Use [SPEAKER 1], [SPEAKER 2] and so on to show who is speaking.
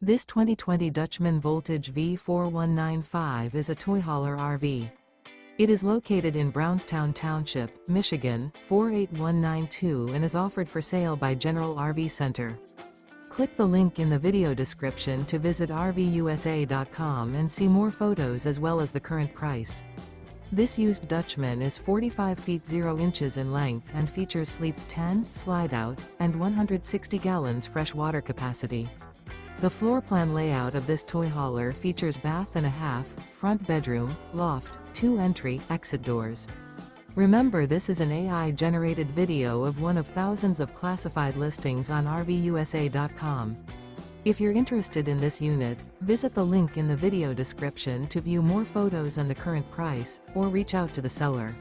[SPEAKER 1] This 2020 Dutchmen Voltage V4195 is a toy hauler RV. It is located in Brownstown Township, Michigan, 48192 and is offered for sale by General RV Center. Click the link in the video description to visit RVUSA.com and see more photos as well as the current price. This used Dutchman is 45 feet 0 inches in length and features sleeps 10, slide-out, and 160 gallons fresh water capacity. The floor plan layout of this toy hauler features bath and a half, front bedroom, loft, 2 entry, exit doors. Remember, this is an AI-generated video of one of thousands of classified listings on RVUSA.com. If you're interested in this unit, visit the link in the video description to view more photos and the current price, or reach out to the seller.